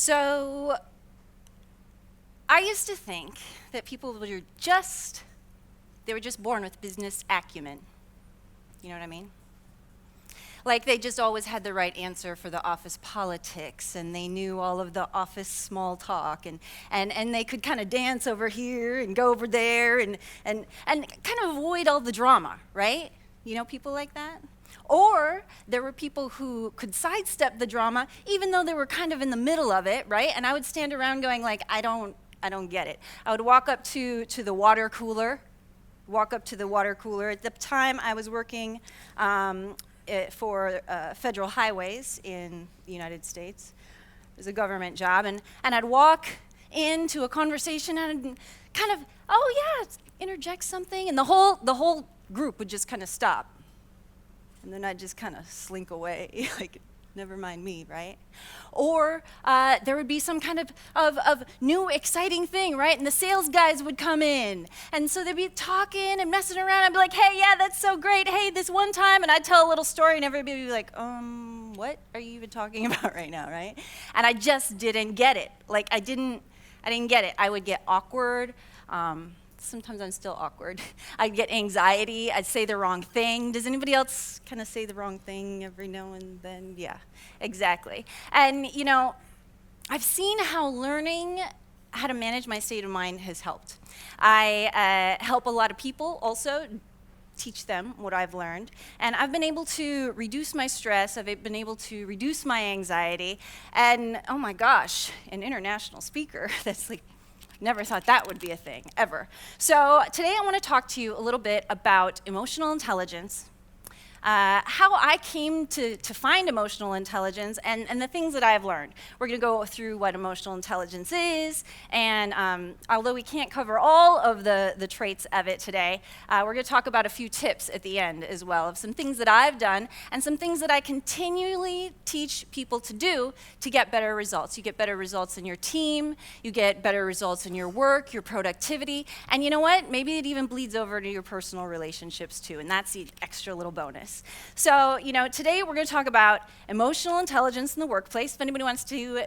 So I used to think that people were just born with business acumen. You know what I mean? Like they just always had the right answer for the office politics, and they knew all of the office small talk, and they could kind of dance over here and go over there and kind of avoid all the drama, right? You know people like that? Or there were people who could sidestep the drama even though they were kind of in the middle of it, right? And I would stand around going like, I don't get it. I would walk up to the water cooler. At the time I was working for federal highways in the United States. It was a government job, and I'd walk into a conversation and kind of, interject something, and the whole group would just kind of stop. And then I'd just kind of slink away, like, never mind me, right? Or there would be some kind of new exciting thing, right? And the sales guys would come in. And so they'd be talking and messing around. I'd be like, hey, yeah, that's so great. Hey, this one time. And I'd tell a little story and everybody would be like, what are you even talking about right now, right? And I just didn't get it. Like, I didn't get it. I would get awkward. Sometimes I'm still awkward. I'd get anxiety. I'd say the wrong thing. Does anybody else kind of say the wrong thing every now and then? Yeah, exactly. And, I've seen how learning how to manage my state of mind has helped. I help a lot of people also, teach them what I've learned. And I've been able to reduce my stress. I've been able to reduce my anxiety. And, oh my gosh, an international speaker, that's like, never thought that would be a thing, ever. So today I want to talk to you a little bit about emotional intelligence, how I came to find emotional intelligence, and the things that I've learned. We're going to go through what emotional intelligence is, and although we can't cover all of the traits of it today, we're going to talk about a few tips at the end as well of some things that I've done and some things that I continually teach people to do to get better results. You get better results in your team, you get better results in your work, your productivity, and you know what? Maybe it even bleeds over to your personal relationships too, and that's the extra little bonus. So, today we're going to talk about emotional intelligence in the workplace. If anybody wants to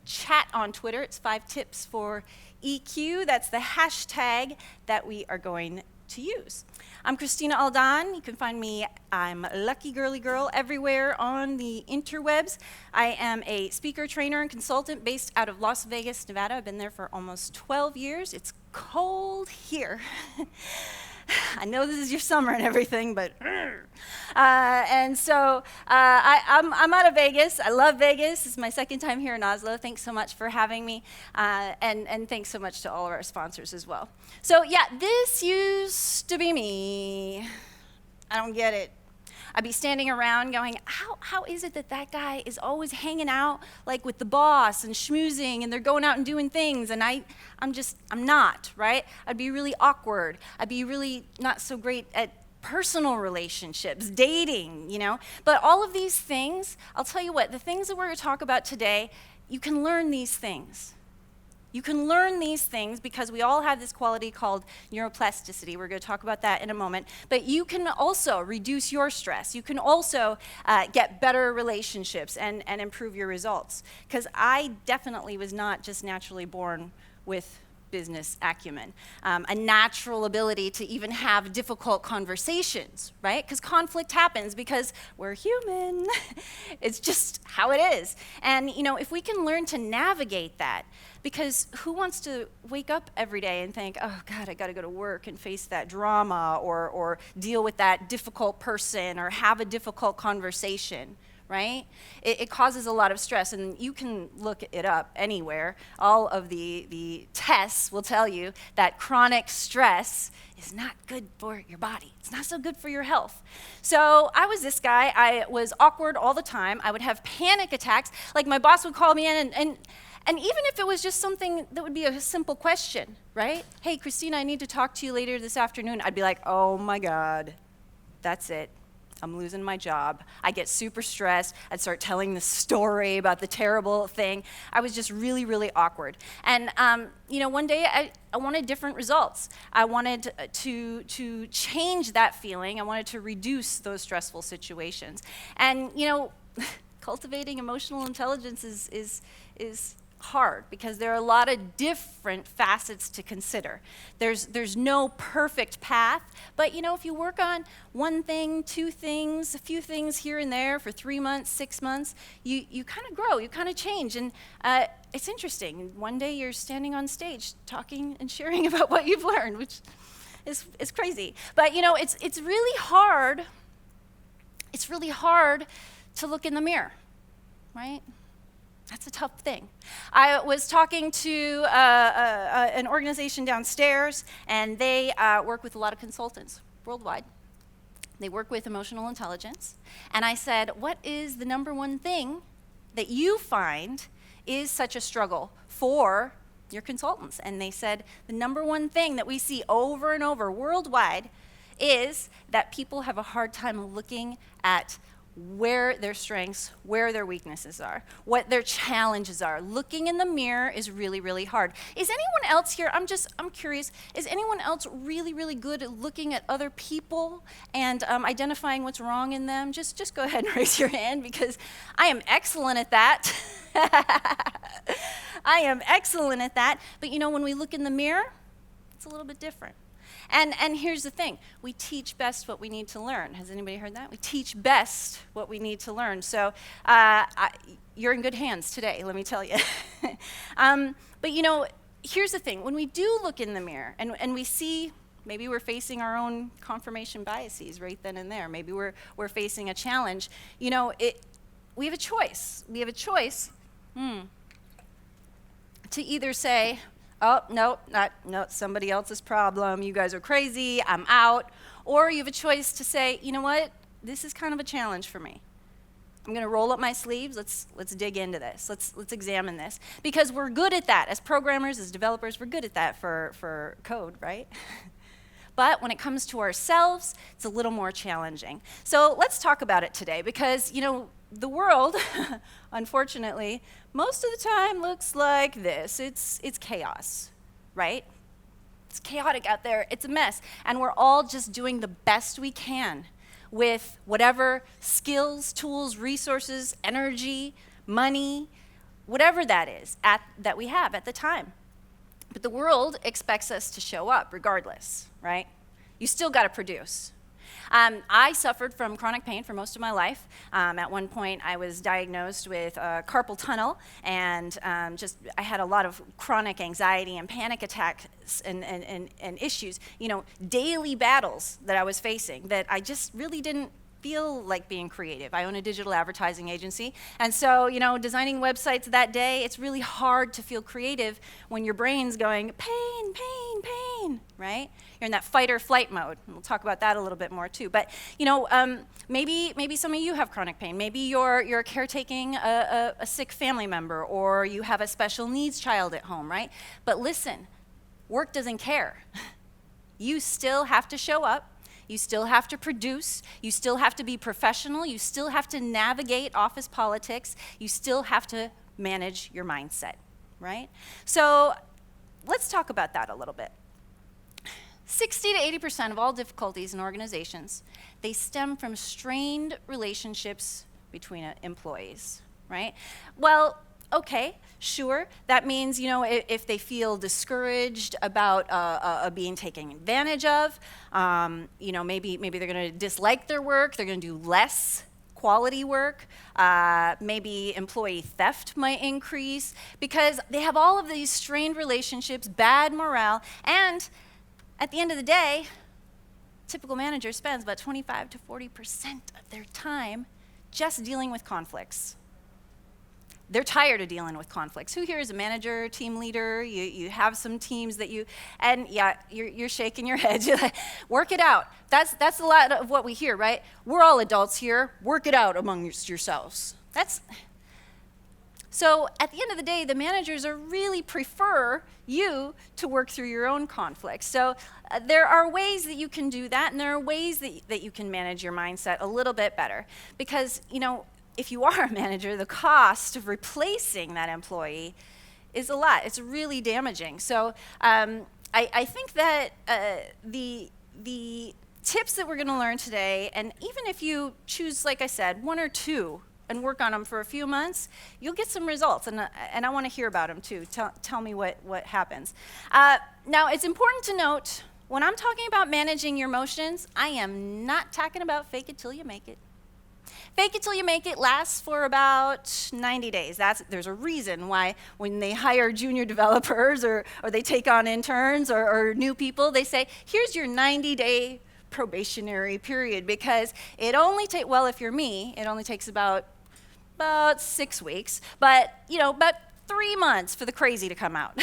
chat on Twitter, it's 5 tips for EQ. That's the hashtag that we are going to use. I'm Christina Aldan. You can find me, I'm a lucky girly girl, everywhere on the interwebs. I am a speaker, trainer, and consultant based out of Las Vegas, Nevada. I've been there for almost 12 years. It's cold here. I know this is your summer and everything, but and so I'm out of Vegas. I love Vegas. This is my second time here in Oslo. Thanks so much for having me, and thanks so much to all of our sponsors as well. So yeah, this used to be me. I don't get it. I'd be standing around going, how is it that guy is always hanging out like with the boss and schmoozing and they're going out and doing things and I'm not, right? I'd be really awkward. I'd be really not so great at personal relationships, dating, But all of these things, I'll tell you what, the things that we're going to talk about today, you can learn these things. You can learn these things because we all have this quality called neuroplasticity. We're going to talk about that in a moment. But you can also reduce your stress. You can also get better relationships and improve your results. Because I definitely was not just naturally born with business acumen, a natural ability to even have difficult conversations, right? Because conflict happens because we're human. It's just how it is. And, if we can learn to navigate that, because who wants to wake up every day and think, oh God, I got to go to work and face that drama or deal with that difficult person or have a difficult conversation, right? It causes a lot of stress, and you can look it up anywhere. All of the tests will tell you that chronic stress is not good for your body. It's not so good for your health. So I was this guy. I was awkward all the time. I would have panic attacks. Like my boss would call me in, and even if it was just something that would be a simple question, right? Hey, Christina, I need to talk to you later this afternoon. I'd be like, oh my God, that's it. I'm losing my job. I get super stressed. I'd start telling the story about the terrible thing. I was just really, really awkward. And one day I wanted different results. I wanted to change that feeling. I wanted to reduce those stressful situations. And cultivating emotional intelligence is hard because there are a lot of different facets to consider. There's no perfect path, but if you work on one thing, two things, a few things here and there for 3 months, 6 months, you kind of grow, you kind of change, and it's interesting. One day you're standing on stage talking and sharing about what you've learned, which is crazy. But it's really hard. It's really hard to look in the mirror, right? That's a tough thing. I was talking to an organization downstairs, and they work with a lot of consultants worldwide. They work with emotional intelligence. And I said, what is the number one thing that you find is such a struggle for your consultants? And they said, the number one thing that we see over and over worldwide is that people have a hard time looking at where their strengths, where their weaknesses are, what their challenges are. Looking in the mirror is really, really hard. Is anyone else here, I'm curious, is anyone else really, really good at looking at other people and identifying what's wrong in them? Just go ahead and raise your hand, because I am excellent at that. I am excellent at that. But when we look in the mirror, it's a little bit different. And here's the thing, we teach best what we need to learn. Has anybody heard that? We teach best what we need to learn. So you're in good hands today, let me tell you. But here's the thing, when we do look in the mirror and we see, maybe we're facing our own confirmation biases right then and there. Maybe we're facing a challenge. We have a choice. We have a choice to either say, oh, no, somebody else's problem. You guys are crazy. I'm out. Or you have a choice to say, you know what? This is kind of a challenge for me. I'm going to roll up my sleeves. Let's dig into this. Let's examine this. Because we're good at that. As programmers, as developers, we're good at that for code, right? But when it comes to ourselves, it's a little more challenging. So let's talk about it today, because, the world, unfortunately, most of the time looks like this. It's chaos, right? It's chaotic out there. It's a mess. And we're all just doing the best we can with whatever skills, tools, resources, energy, money, whatever that is that we have at the time. But the world expects us to show up regardless, right? You still got to produce. I suffered from chronic pain for most of my life. At one point, I was diagnosed with carpal tunnel, and I had a lot of chronic anxiety and panic attacks and issues, daily battles that I was facing that I just really didn't feel like being creative. I own a digital advertising agency, and so, designing websites that day, it's really hard to feel creative when your brain's going, pain, pain, pain, right? You're in that fight or flight mode. And we'll talk about that a little bit more too. But, maybe some of you have chronic pain. Maybe you're caretaking a sick family member, or you have a special needs child at home, right? But listen, work doesn't care. You still have to show up. You still have to produce. You still have to be professional. You still have to navigate office politics. You still have to manage your mindset, right? So let's talk about that a little bit. 60 to 80% of all difficulties in organizations, they stem from strained relationships between employees, right? Well, okay, sure. That means, if they feel discouraged about being taken advantage of, maybe they're going to dislike their work. They're going to do less quality work. Maybe employee theft might increase because they have all of these strained relationships, bad morale, and at the end of the day, typical manager spends about 25 to 40% of their time just dealing with conflicts. They're tired of dealing with conflicts. Who here is a manager, team leader? You have some teams that and yeah, you're shaking your head. You're like, work it out. That's a lot of what we hear, right? We're all adults here. Work it out among yourselves. So at the end of the day, the managers really prefer you to work through your own conflicts. So there are ways that you can do that, and there are ways that you can manage your mindset a little bit better. Because, if you are a manager, the cost of replacing that employee is a lot. It's really damaging. So I think that the tips that we're going to learn today, and even if you choose, like I said, one or two and work on them for a few months, you'll get some results, and I want to hear about them too. Tell me what happens. Now, it's important to note, when I'm talking about managing your emotions, I am not talking about fake it till you make it. Fake it till you make it lasts for about 90 days. There's a reason why when they hire junior developers or they take on interns or new people, they say, here's your 90-day probationary period, because it only takes, well, if you're me, it only takes about 6 weeks, but about 3 months for the crazy to come out.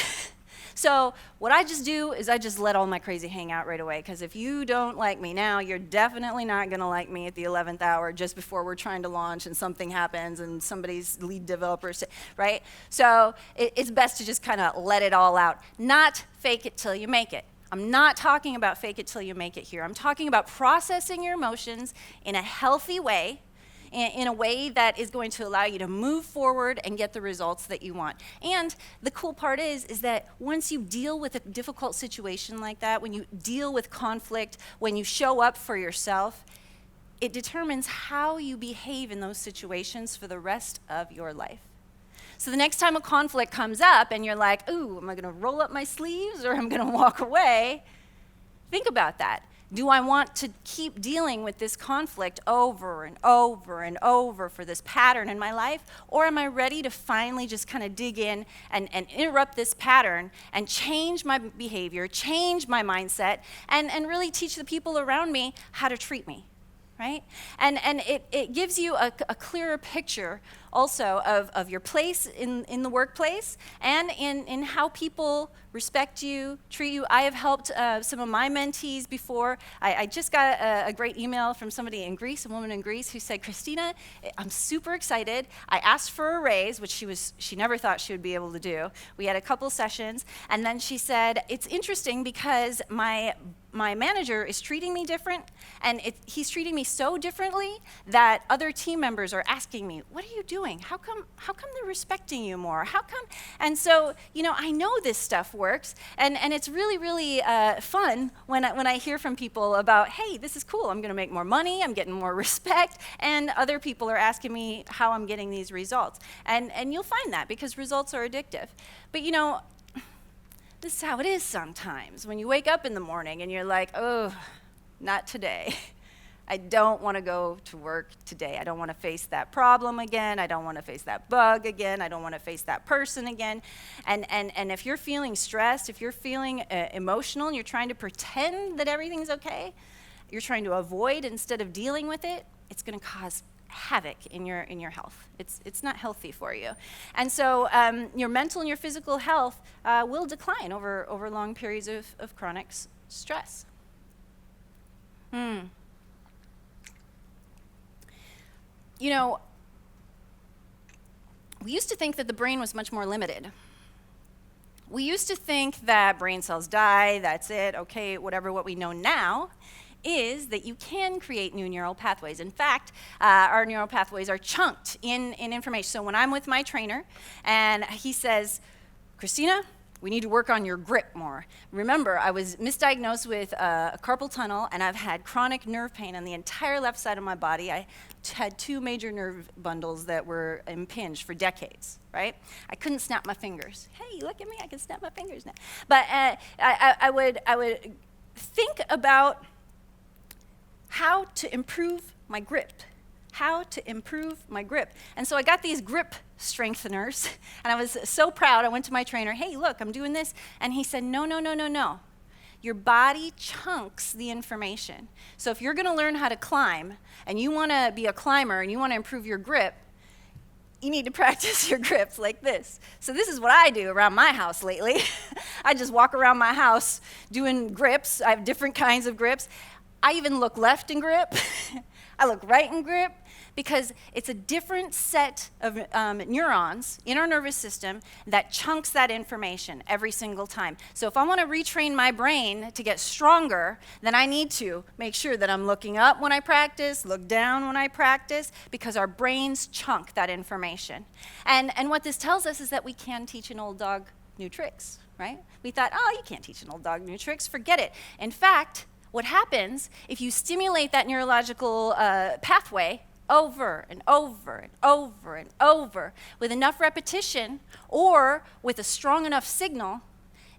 So what I just do is I just let all my crazy hang out right away, because if you don't like me now, you're definitely not going to like me at the 11th hour just before we're trying to launch and something happens and somebody's lead developer, right? So it's best to just kind of let it all out, not fake it till you make it. I'm not talking about fake it till you make it here. I'm talking about processing your emotions in a healthy way, in a way that is going to allow you to move forward and get the results that you want. And the cool part is that once you deal with a difficult situation like that, when you deal with conflict, when you show up for yourself, it determines how you behave in those situations for the rest of your life. So the next time a conflict comes up and you're like, ooh, am I gonna roll up my sleeves or I'm gonna walk away? Think about that. Do I want to keep dealing with this conflict over and over and over for this pattern in my life? Or am I ready to finally just kind of dig in and interrupt this pattern and change my behavior, change my mindset, and really teach the people around me how to treat me, right? And it gives you a clearer picture also of your place in the workplace and in how people respect you, treat you. I have helped some of my mentees before. I just got a great email from somebody in Greece, a woman in Greece, who said, Christina, I'm super excited. I asked for a raise, which she never thought she would be able to do. We had a couple sessions, and then she said, it's interesting because my manager is treating me different, and he's treating me so differently that other team members are asking me, what are you doing? How come they're respecting you more? How come? And so, I know this stuff works, and it's really, really fun when I hear from people about, hey, this is cool, I'm gonna make more money, I'm getting more respect, and other people are asking me how I'm getting these results. And you'll find that because results are addictive. But this is how it is sometimes. When you wake up in the morning and you're like, oh, not today. I don't want to go to work today. I don't want to face that problem again. I don't want to face that bug again. I don't want to face that person again. And if you're feeling stressed, if you're feeling emotional and you're trying to pretend that everything's okay, you're trying to avoid instead of dealing with it, it's going to cause havoc in your health. It's not healthy for you. And so your mental and your physical health will decline over long periods of chronic stress. We used to think that the brain was much more limited. We used to think that brain cells die, that's it, okay, whatever. What we know now is that you can create new neural pathways. In fact, our neural pathways are chunked in information. So when I'm with my trainer and he says, Christina, we need to work on your grip more. Remember, I was misdiagnosed with a carpal tunnel, and I've had chronic nerve pain on the entire left side of my body. I had 2 major nerve bundles that were impinged for decades, right? I couldn't snap my fingers. Hey, look at me, I can snap my fingers now. But I would think about how to improve my grip. And so I got these grip strengtheners, and I was so proud. I went to my trainer, hey, look, I'm doing this. And he said, no. Your body chunks the information. So if you're gonna learn how to climb, and you wanna be a climber, and you wanna improve your grip, you need to practice your grips like this. So this is what I do around my house lately. I just walk around my house doing grips. I have different kinds of grips. I even look left in grip. I look right in grip, because it's a different set of neurons in our nervous system that chunks that information every single time. So if I want to retrain my brain to get stronger, then I need to make sure that I'm looking up when I practice, look down when I practice, because our brains chunk that information. And what this tells us is that we can teach an old dog new tricks, right? We thought, oh, you can't teach an old dog new tricks, forget it. In fact, what happens if you stimulate that neurological pathway over and over and over and over. With enough repetition or with a strong enough signal,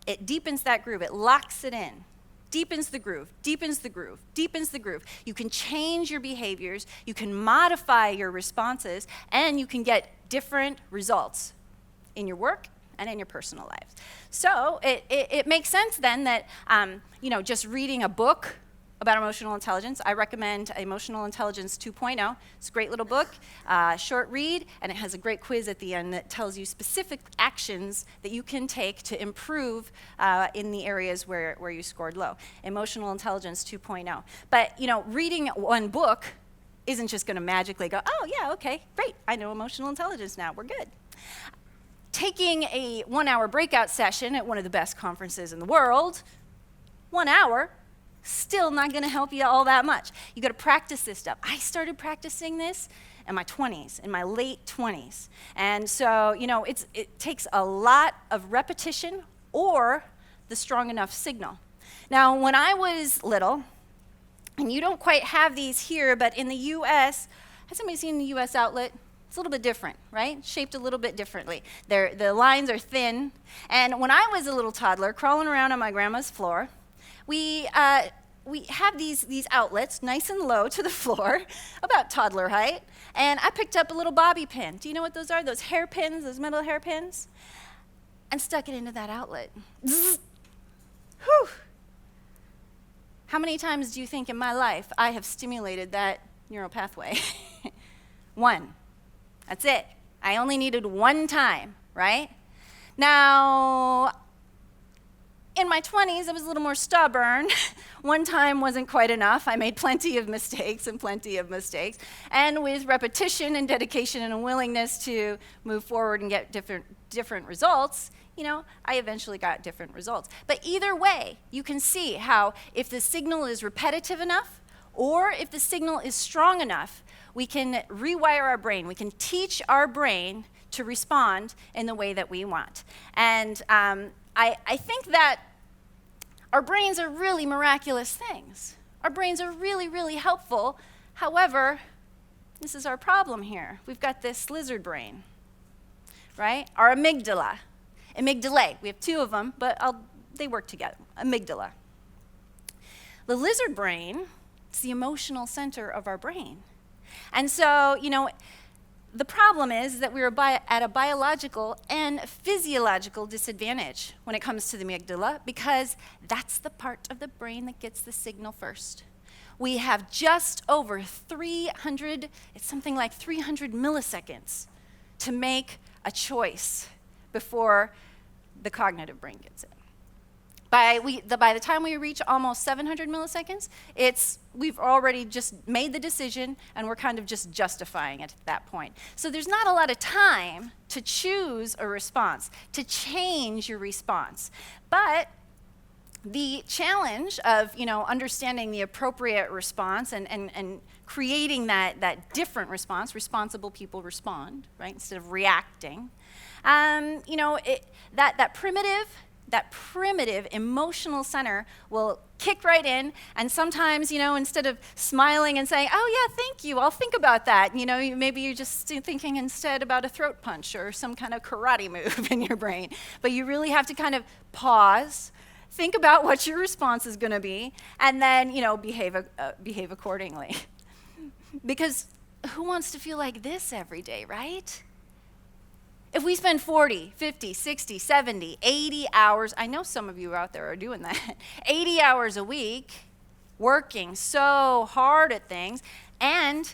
it deepens that groove. It locks it in. Deepens the groove, deepens the groove, deepens the groove. You can change your behaviors, you can modify your responses, and you can get different results in your work and in your personal lives. So it makes sense then that just reading a book about emotional intelligence, I recommend Emotional Intelligence 2.0. It's a great little book, short read, and it has a great quiz at the end that tells you specific actions that you can take to improve in the areas where you scored low. Emotional Intelligence 2.0. But reading one book isn't just going to magically go, oh yeah, okay, great, I know emotional intelligence now, we're good. Taking a 1-hour breakout session at one of the best conferences in the world, 1 hour, still not going to help you all that much. You got to practice this stuff. I started practicing this in my 20s, in my late 20s. And so, it takes a lot of repetition or the strong enough signal. Now, when I was little, and you don't quite have these here, but in the US, has somebody seen the US outlet? It's a little bit different, right? Shaped a little bit differently. The lines are thin. And when I was a little toddler, crawling around on my grandma's floor, we have these outlets nice and low to the floor, about toddler height, and I picked up a little bobby pin. Do you know what those are? Those hairpins, those metal hairpins? And stuck it into that outlet. Zzz. Whew. How many times do you think in my life I have stimulated that neural pathway? One. That's it. I only needed one time, right? Now, in my 20s, I was a little more stubborn. One time wasn't quite enough. I made plenty of mistakes. And with repetition and dedication and a willingness to move forward and get different results, I eventually got different results. But either way, you can see how if the signal is repetitive enough or if the signal is strong enough, we can rewire our brain. We can teach our brain to respond in the way that we want. And I think that our brains are really miraculous things. Our brains are really, really helpful. However, this is our problem here. We've got this lizard brain, right? Our amygdala. We have two of them, but they work together. Amygdala. The lizard brain is the emotional center of our brain. And so, the problem is that we're at a biological and physiological disadvantage when it comes to the amygdala because that's the part of the brain that gets the signal first. We have just over 300, it's something like 300 milliseconds to make a choice before the cognitive brain gets it. By the time we reach almost 700 milliseconds, we've already just made the decision and we're kind of just justifying it at that point. So there's not a lot of time to choose a response, to change your response. But the challenge of understanding the appropriate response and creating that different response, responsible people respond, right, instead of reacting, that primitive emotional center will kick right in, and sometimes, instead of smiling and saying, oh yeah, thank you, I'll think about that, maybe you're just thinking instead about a throat punch or some kind of karate move in your brain. But you really have to kind of pause, think about what your response is going to be, and then, behave accordingly. Because who wants to feel like this every day, right? If we spend 40, 50, 60, 70, 80 hours, I know some of you out there are doing that, 80 hours a week, working so hard at things, and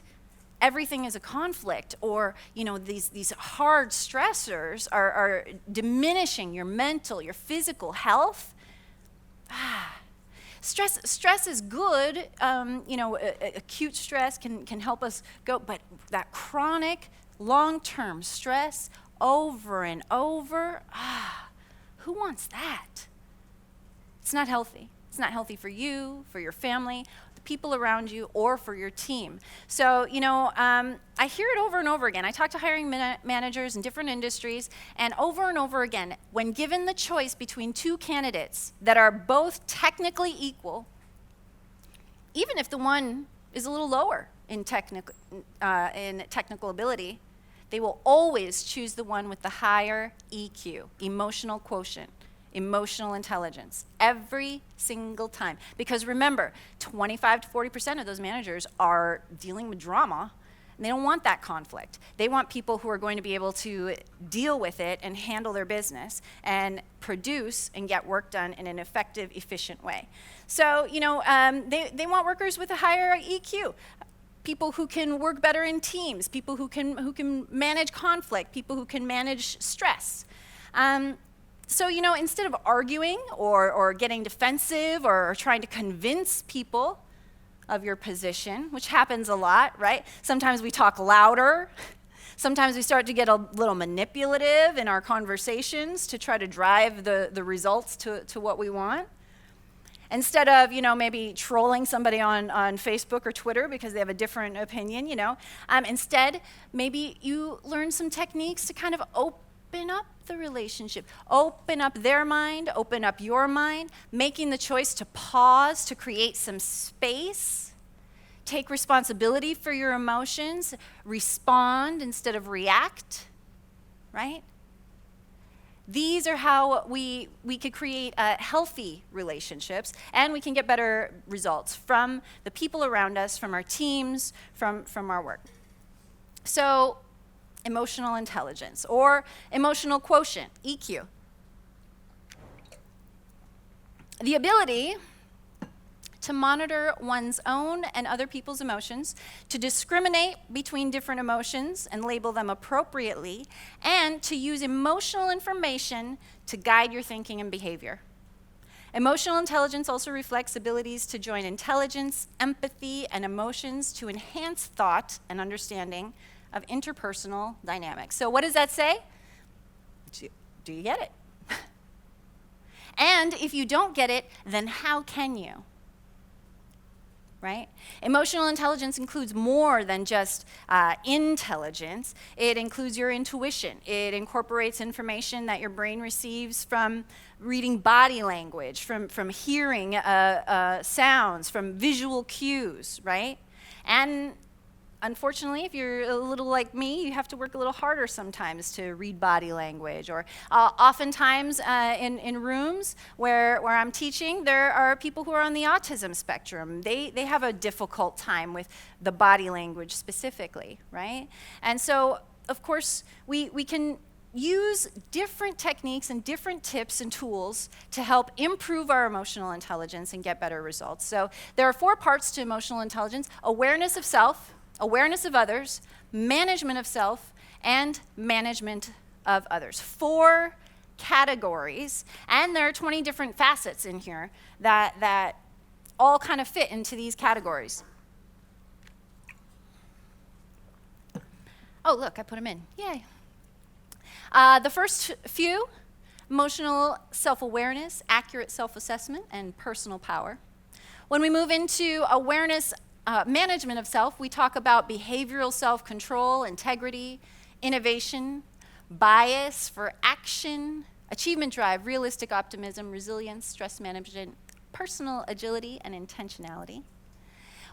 everything is a conflict, or these hard stressors are diminishing your mental, your physical health. Stress is good. Acute stress can help us go, but that chronic, long-term stress, over and over, who wants that? It's not healthy. It's not healthy for you, for your family, the people around you, or for your team. So, I hear it over and over again. I talk to hiring managers in different industries, and over again, when given the choice between two candidates that are both technically equal, even if the one is a little lower in technical ability, they will always choose the one with the higher EQ, emotional quotient, emotional intelligence, every single time. Because remember, 25 to 40% of those managers are dealing with drama, and they don't want that conflict. They want people who are going to be able to deal with it and handle their business and produce and get work done in an effective, efficient way. So, they want workers with a higher EQ. People who can work better in teams, people who can manage conflict, people who can manage stress. So, instead of arguing or getting defensive or trying to convince people of your position, which happens a lot, right? Sometimes we talk louder. Sometimes we start to get a little manipulative in our conversations to try to drive the results to what we want. Instead of, maybe trolling somebody on Facebook or Twitter because they have a different opinion, instead, maybe you learn some techniques to kind of open up the relationship, open up their mind, open up your mind, making the choice to pause, to create some space, take responsibility for your emotions, respond instead of react, right? These are how we could create healthy relationships, and we can get better results from the people around us, from our teams, from our work. So, emotional intelligence or emotional quotient, EQ. The ability to monitor one's own and other people's emotions, to discriminate between different emotions and label them appropriately, and to use emotional information to guide your thinking and behavior. Emotional intelligence also reflects abilities to join intelligence, empathy, and emotions to enhance thought and understanding of interpersonal dynamics. So what does that say? Do you get it? And if you don't get it, then how can you? Right? Emotional intelligence includes more than just intelligence. It includes your intuition. It incorporates information that your brain receives from reading body language, from hearing sounds, from visual cues, right? And unfortunately, if you're a little like me, you have to work a little harder sometimes to read body language. Or oftentimes in rooms where I'm teaching, there are people who are on the autism spectrum. They have a difficult time with the body language specifically, right? And so, of course, we can use different techniques and different tips and tools to help improve our emotional intelligence and get better results. So there are 4 parts to emotional intelligence: awareness of self, awareness of others, management of self, and management of others. 4 categories, and there are 20 different facets in here that all kind of fit into these categories. Oh, look, I put them in. Yay. The first few: emotional self-awareness, accurate self-assessment, and personal power. When we move into awareness management of self, we talk about behavioral self-control, integrity, innovation, bias for action, achievement drive, realistic optimism, resilience, stress management, personal agility, and intentionality.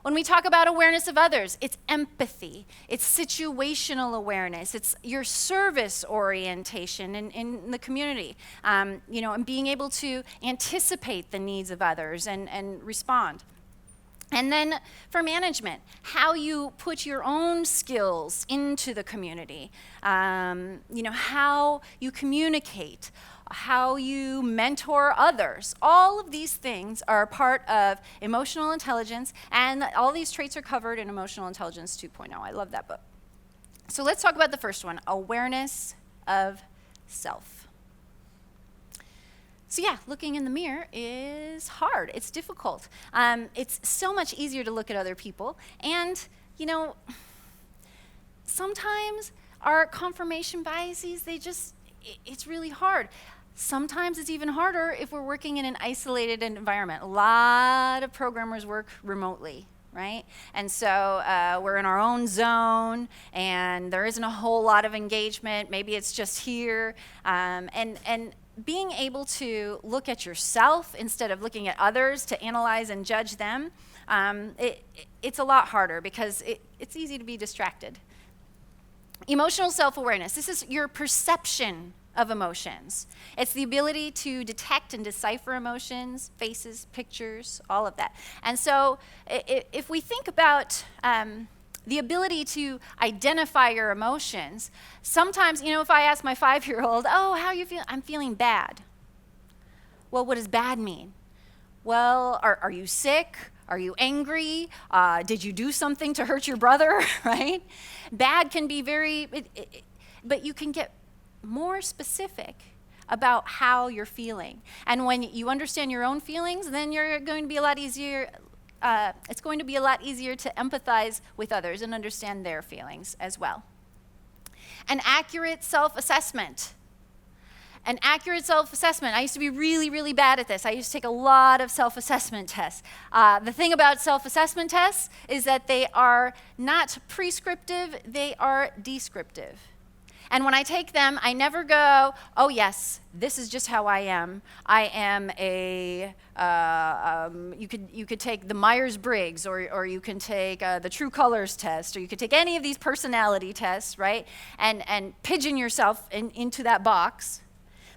When we talk about awareness of others, it's empathy, it's situational awareness, it's your service orientation in the community, and being able to anticipate the needs of others and respond. And then for management, how you put your own skills into the community, how you communicate, how you mentor others. All of these things are part of emotional intelligence, and all these traits are covered in Emotional Intelligence 2.0. I love that book. So let's talk about the first one, awareness of self. So yeah, looking in the mirror is hard. It's difficult. It's so much easier to look at other people. And, sometimes our confirmation biases, it's really hard. Sometimes it's even harder if we're working in an isolated environment. A lot of programmers work remotely, right? And so we're in our own zone, and there isn't a whole lot of engagement. Maybe it's just here. And being able to look at yourself instead of looking at others to analyze and judge them, it's a lot harder because it's easy to be distracted. Emotional self-awareness. This is your perception of emotions. It's the ability to detect and decipher emotions, faces, pictures, all of that. And so if we think about the ability to identify your emotions, sometimes, if I ask my 5-year-old, oh, how are you feeling? I'm feeling bad. Well, what does bad mean? Well, are you sick? Are you angry? Did you do something to hurt your brother, right? Bad can be but you can get more specific about how you're feeling. And when you understand your own feelings, then you're going to be a lot easier. It's going to be a lot easier to empathize with others and understand their feelings as well. An accurate self-assessment. An accurate self-assessment. I used to be really, really bad at this. I used to take a lot of self-assessment tests. The thing about self-assessment tests is that they are not prescriptive, they are descriptive. And when I take them, I never go, oh yes, this is just how I am. I am you could take the Myers-Briggs, or you can take the True Colors test, or you could take any of these personality tests, right? And pigeon yourself into that box.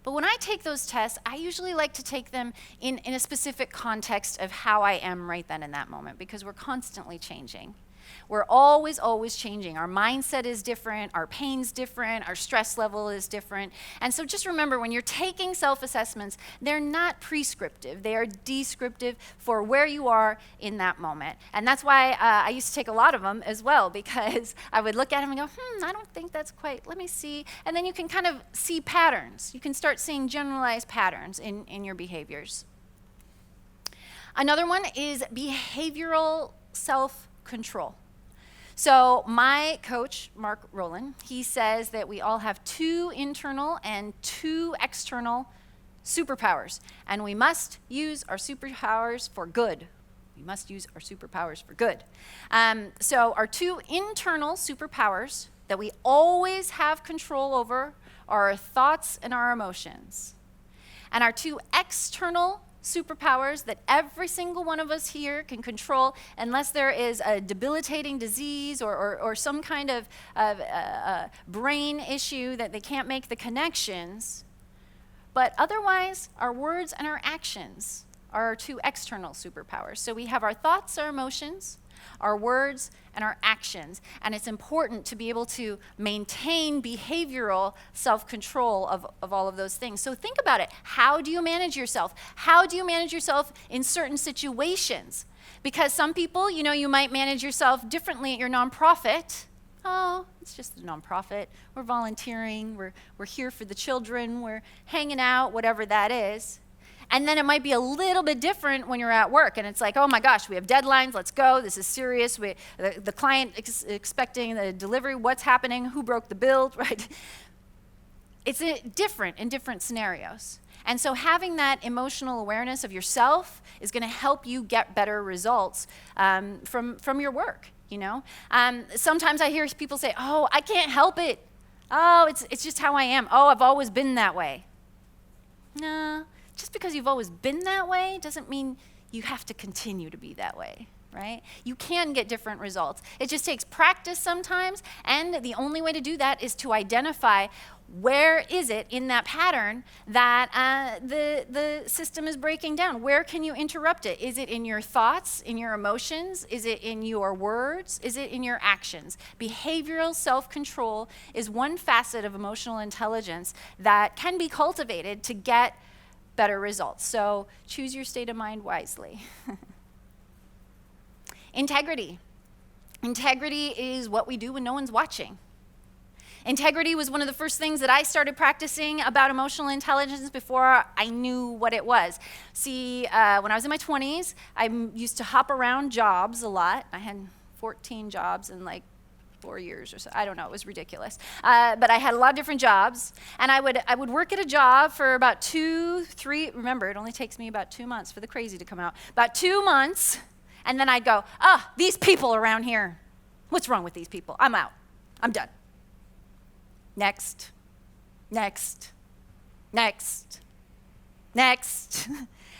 But when I take those tests, I usually like to take them in a specific context of how I am right then in that moment, because we're constantly changing. We're always changing. Our mindset is different, our pain's different, our stress level is different. And so just remember, when you're taking self-assessments, they're not prescriptive. They are descriptive for where you are in that moment. And that's why I used to take a lot of them as well, because I would look at them and go, I don't think that's quite, let me see. And then you can kind of see patterns. You can start seeing generalized patterns in your behaviors. Another one is behavioral self-control. So my coach, Mark Rowland, he says that we all have 2 internal and 2 external superpowers, and we must use our superpowers for good. We must use our superpowers for good. So our 2 internal superpowers that we always have control over are our thoughts and our emotions. And our 2 external superpowers that every single one of us here can control, unless there is a debilitating disease or some kind of brain issue that they can't make the connections. But otherwise, our words and our actions are our 2 external superpowers. So we have our thoughts, our emotions, our words, and our actions. And it's important to be able to maintain behavioral self-control of all of those things. So think about it. How do you manage yourself? How do you manage yourself in certain situations? Because some people, you might manage yourself differently at your nonprofit. Oh, it's just a nonprofit. We're volunteering. We're here for the children. We're hanging out, whatever that is. And then it might be a little bit different when you're at work, and it's like, oh my gosh, we have deadlines, let's go, this is serious, the client expecting the delivery, what's happening, who broke the bill, right? It's different in different scenarios. And so having that emotional awareness of yourself is gonna help you get better results from your work, Sometimes I hear people say, oh, I can't help it. Oh, it's just how I am. Oh, I've always been that way. No. Just because you've always been that way doesn't mean you have to continue to be that way, right? You can get different results. It just takes practice sometimes, and the only way to do that is to identify where is it in that pattern that the system is breaking down. Where can you interrupt it? Is it in your thoughts, in your emotions? Is it in your words? Is it in your actions? Behavioral self-control is one facet of emotional intelligence that can be cultivated to get better results. So choose your state of mind wisely. Integrity. Integrity is what we do when no one's watching. Integrity was one of the first things that I started practicing about emotional intelligence before I knew what it was. See, when I was in my 20s, I used to hop around jobs a lot. I had 14 jobs in 4 years or so. I don't know, it was ridiculous. But I had a lot of different jobs, and I would work at a job for about 2, 3, remember, it only takes me about 2 months for the crazy to come out, about 2 months, and then I'd go, these people around here, what's wrong with these people? I'm out, I'm done. Next, next, next, next.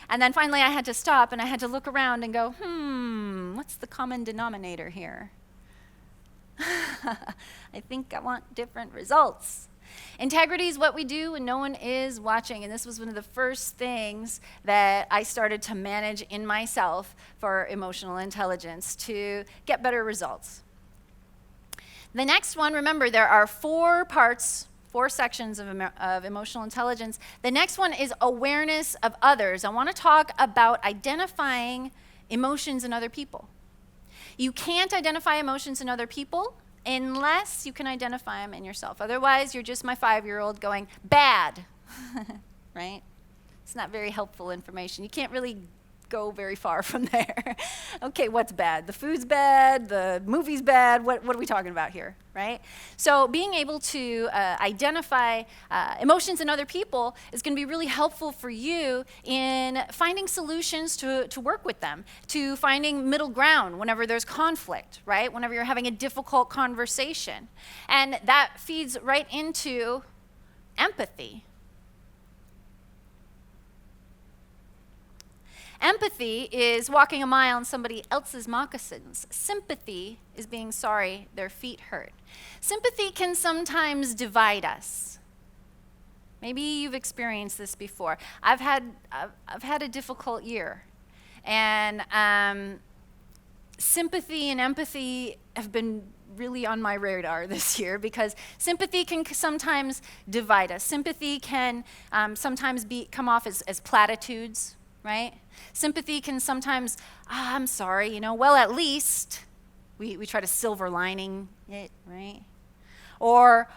And then finally I had to stop and I had to look around and go, what's the common denominator here? I think I want different results. Integrity is what we do when no one is watching, and this was one of the first things that I started to manage in myself for emotional intelligence to get better results. The next one, remember, there are 4 parts, 4 sections of emotional intelligence. The next one is awareness of others. I want to talk about identifying emotions in other people. You can't identify emotions in other people unless you can identify them in yourself. Otherwise, you're just my 5-year-old going, bad, right? It's not very helpful information. You can't really go very far from there. Okay, what's bad? The food's bad, the movie's bad, what are we talking about here, right? So being able to identify emotions in other people is going to be really helpful for you in finding solutions to work with them, to finding middle ground whenever there's conflict, right? Whenever you're having a difficult conversation. And that feeds right into empathy. Empathy is walking a mile in somebody else's moccasins. Sympathy is being sorry their feet hurt. Sympathy can sometimes divide us. Maybe you've experienced this before. I've had a difficult year, and sympathy and empathy have been really on my radar this year because sympathy can sometimes divide us. Sympathy can sometimes come off as platitudes, right? Sympathy can sometimes, I'm sorry, well, at least, we try to silver lining it, right? Or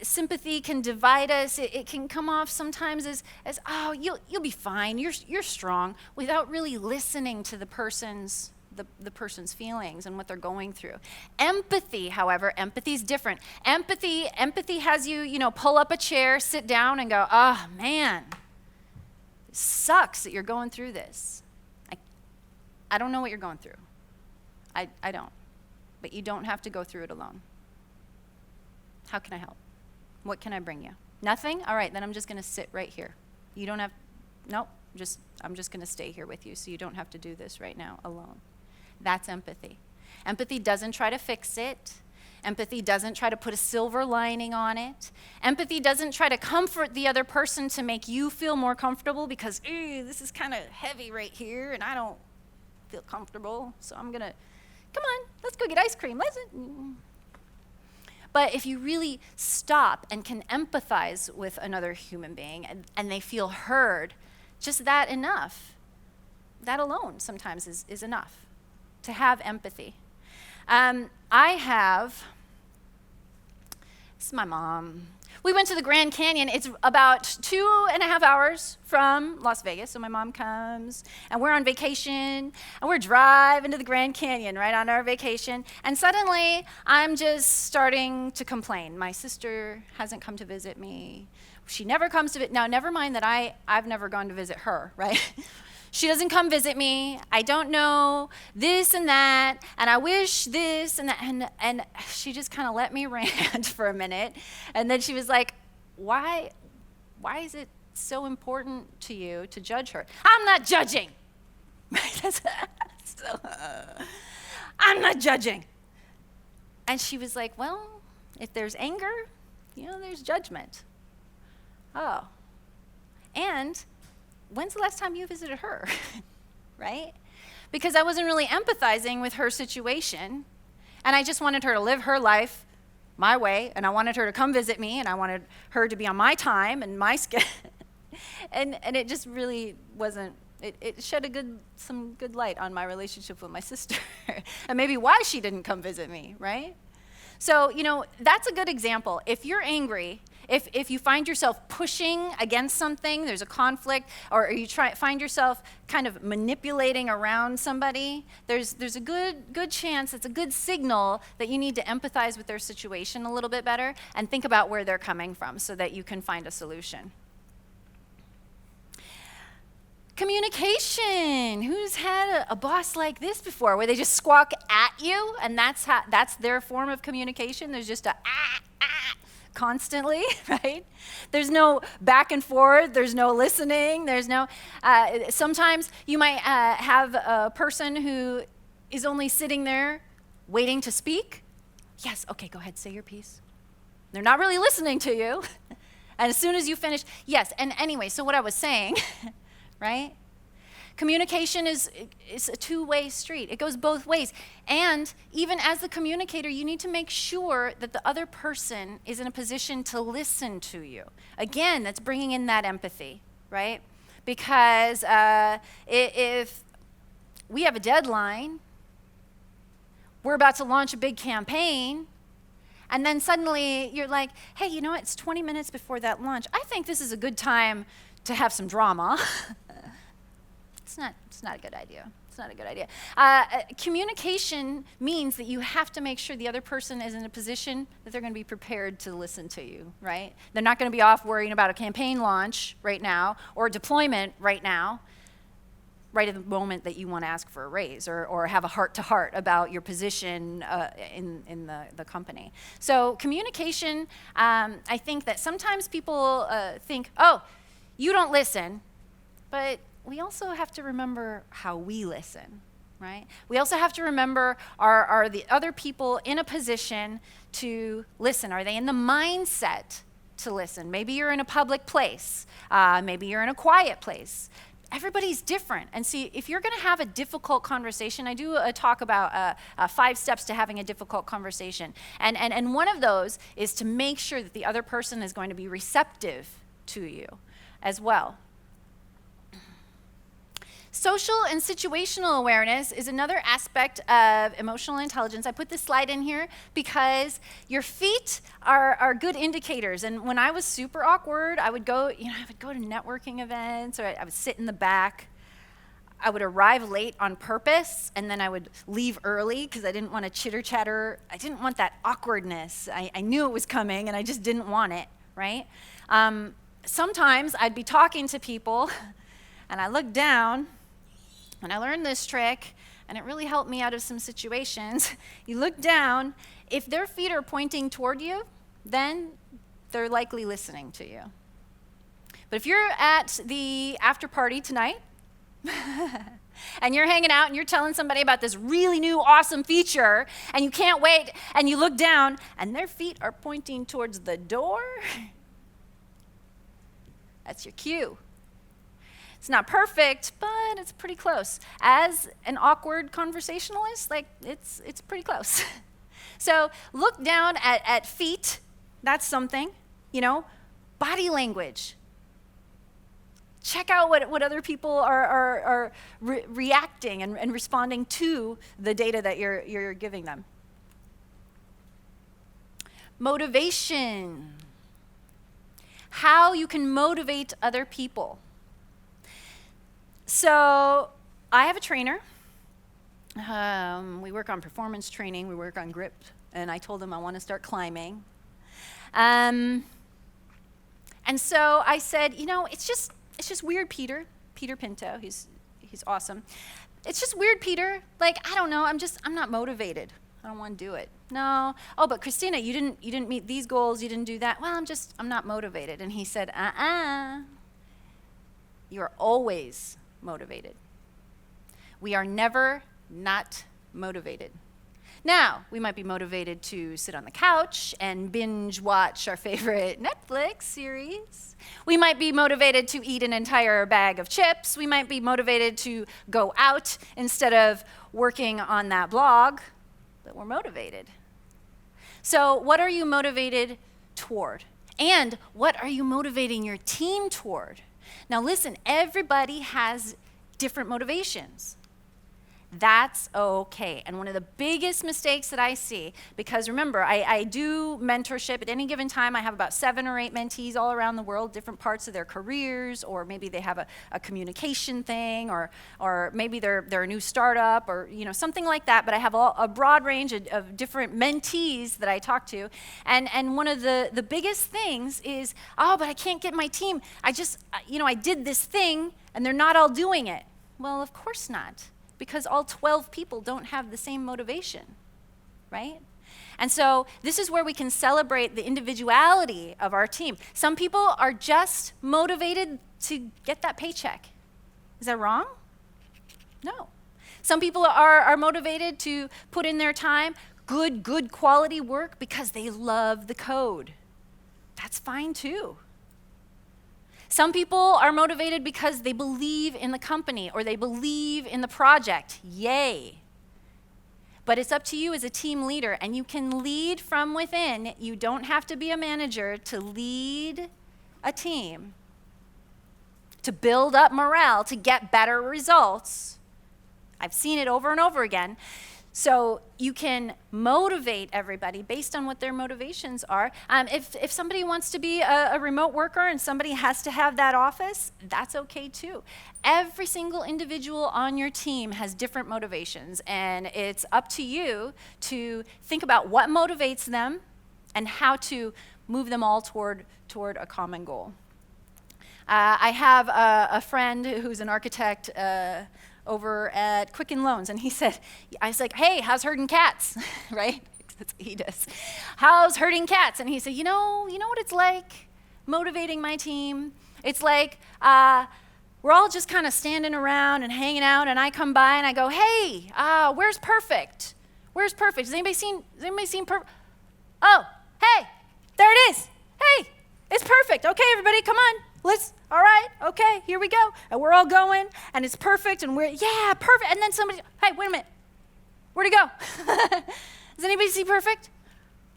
sympathy can divide us. It can come off sometimes as oh, you'll be fine, you're strong, without really listening to the person's feelings and what they're going through. Empathy, however, empathy's different. Empathy has you, pull up a chair, sit down, and go, oh, man, sucks that you're going through this. I don't know what you're going through. I don't. But you don't have to go through it alone. How can I help? What can I bring you? Nothing? All right, then I'm just going to sit right here. You don't have, nope, I'm just going to stay here with you so you don't have to do this right now alone. That's empathy. Empathy doesn't try to fix it. Empathy doesn't try to put a silver lining on it. Empathy doesn't try to comfort the other person to make you feel more comfortable because, this is kind of heavy right here and I don't feel comfortable, so I'm going to, come on, let's go get ice cream. But if you really stop and can empathize with another human being and they feel heard, just that enough, that alone sometimes is enough to have empathy. This is my mom. We went to the Grand Canyon. It's about 2.5 hours from Las Vegas. So my mom comes, and we're on vacation, and we're driving to the Grand Canyon right on our vacation. And suddenly, I'm just starting to complain. My sister hasn't come to visit me. She never comes to visit. Now, never mind that I've never gone to visit her, right? She doesn't come visit me. I don't know this and that, and I wish this and that. And she just kind of let me rant for a minute. And then she was like, why is it so important to you to judge her? I'm not judging. I'm not judging. And she was like, well, if there's anger, there's judgment. Oh. And when's the last time you visited her, right? Because I wasn't really empathizing with her situation, and I just wanted her to live her life my way, and I wanted her to come visit me, and I wanted her to be on my time and my schedule, and it just really wasn't. It shed some good light on my relationship with my sister, and maybe why she didn't come visit me, right? So, that's a good example. If you're angry, if you find yourself pushing against something, there's a conflict, or you find yourself kind of manipulating around somebody, there's a good chance, it's a good signal that you need to empathize with their situation a little bit better and think about where they're coming from so that you can find a solution. Communication. Who's had a boss like this before, where they just squawk at you, and that's their form of communication? There's just a constantly, right? There's no back and forth, there's no listening, there's no, sometimes you might have a person who is only sitting there waiting to speak. Yes, okay, go ahead, say your piece. They're not really listening to you. And as soon as you finish, yes, and anyway, so what I was saying, right? Communication is a two-way street. It goes both ways. And even as the communicator, you need to make sure that the other person is in a position to listen to you. Again, that's bringing in that empathy, right? Because if we have a deadline, we're about to launch a big campaign, and then suddenly you're like, hey, you know what? It's 20 minutes before that launch. I think this is a good time to have some drama. It's not a good idea. It's not a good idea. Communication means that you have to make sure the other person is in a position that they're going to be prepared to listen to you, right? They're not going to be off worrying about a campaign launch right now or deployment right now, right at the moment that you want to ask for a raise or have a heart-to-heart about your position in the company. So communication, I think that sometimes people think, oh, you don't listen, but we also have to remember how we listen, right? We also have to remember, are the other people in a position to listen? Are they in the mindset to listen? Maybe you're in a public place. Maybe you're in a quiet place. Everybody's different. And see, if you're going to have a difficult conversation, I do a talk about 5 steps to having a difficult conversation. And one of those is to make sure that the other person is going to be receptive to you as well. Social and situational awareness is another aspect of emotional intelligence. I put this slide in here because your feet are good indicators. And when I was super awkward, I would go to networking events, or I would sit in the back. I would arrive late on purpose, and then I would leave early because I didn't want to chitter-chatter. I didn't want that awkwardness. I knew it was coming, and I just didn't want it, right? Sometimes I'd be talking to people, and I looked down, and I learned this trick, and it really helped me out of some situations. You look down, if their feet are pointing toward you, then they're likely listening to you. But if you're at the after party tonight, and you're hanging out and you're telling somebody about this really new awesome feature, and you can't wait, and you look down, and their feet are pointing towards the door, that's your cue. It's not perfect, but it's pretty close. As an awkward conversationalist, it's pretty close. So look down at feet. That's something, body language. Check out what other people are reacting and responding to the data that you're giving them. Motivation. How you can motivate other people. So I have a trainer. We work on performance training. We work on grip. And I told him I want to start climbing. And so I said, it's just weird, Peter Pinto. He's awesome. It's just weird, Peter. I don't know. I'm not motivated. I don't want to do it. No. Oh, but Christina, you didn't meet these goals. You didn't do that. Well, I'm not motivated. And he said, you're always motivated. We are never not motivated. Now, we might be motivated to sit on the couch and binge watch our favorite Netflix series. We might be motivated to eat an entire bag of chips. We might be motivated to go out instead of working on that blog, but we're motivated. So, what are you motivated toward? And what are you motivating your team toward? Now listen, everybody has different motivations. That's okay. And one of the biggest mistakes that I see, because remember, I do mentorship. At any given time, I have about 7 or 8 mentees all around the world, different parts of their careers, or maybe they have a communication thing, or maybe they're a new startup, or something like that. But I have a broad range of different mentees that I talk to. And one of the biggest things is, but I can't get my team. I did this thing, and they're not all doing it. Well, of course not. Because all 12 people don't have the same motivation, right? And so this is where we can celebrate the individuality of our team. Some people are just motivated to get that paycheck. Is that wrong? No. Some people are motivated to put in their time, good quality work because they love the code. That's fine too. Some people are motivated because they believe in the company or they believe in the project. Yay. But it's up to you as a team leader, and you can lead from within. You don't have to be a manager to lead a team, to build up morale, to get better results. I've seen it over and over again. So you can motivate everybody based on what their motivations are. If somebody wants to be a remote worker and somebody has to have that office, that's okay too. Every single individual on your team has different motivations, and it's up to you to think about what motivates them and how to move them all toward a common goal. I have a friend who's an architect over at Quicken Loans, and I was like, hey, how's herding cats, right? That's what he does. How's herding cats? And he said, you know what it's like motivating my team? It's like we're all just kind of standing around and hanging out, and I come by and I go, hey, where's Perfect? Where's Perfect? Has anybody seen Perfect? Oh, hey, there it is. Hey, it's Perfect. Okay, everybody, come on. All right, okay, here we go. And we're all going, and it's perfect, and yeah, perfect. And then somebody, hey, wait a minute. Where'd he go? Does anybody see Perfect?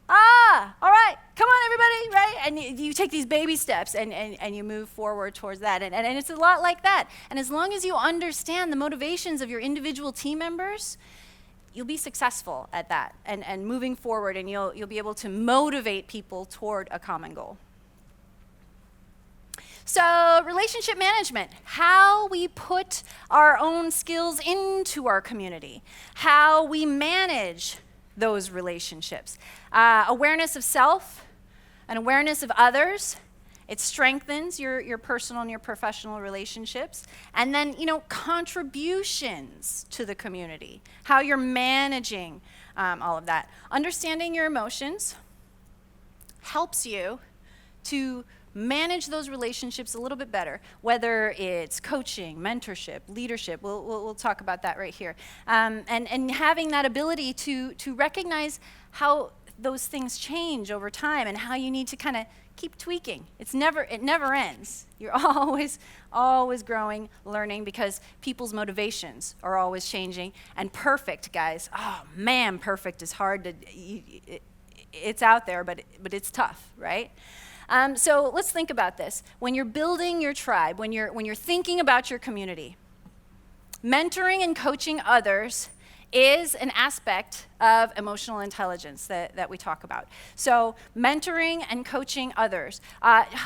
All right, come on, everybody, right? And you take these baby steps, and you move forward towards that. And it's a lot like that. And as long as you understand the motivations of your individual team members, you'll be successful at that and moving forward, and you'll be able to motivate people toward a common goal. So relationship management, how we put our own skills into our community, how we manage those relationships. Awareness of self and awareness of others. It strengthens your personal and your professional relationships. And then, contributions to the community, how you're managing all of that. Understanding your emotions helps you to manage those relationships a little bit better, whether it's coaching, mentorship, leadership. We'll talk about that right here. And having that ability to recognize how those things change over time and how you need to kind of keep tweaking. It never ends. You're always growing, learning, because people's motivations are always changing. And perfect, guys, oh man, perfect is hard to, it's out there, but it's tough, right? So let's think about this. When you're building your tribe, when you're thinking about your community, mentoring and coaching others is an aspect of emotional intelligence that we talk about. So mentoring and coaching others.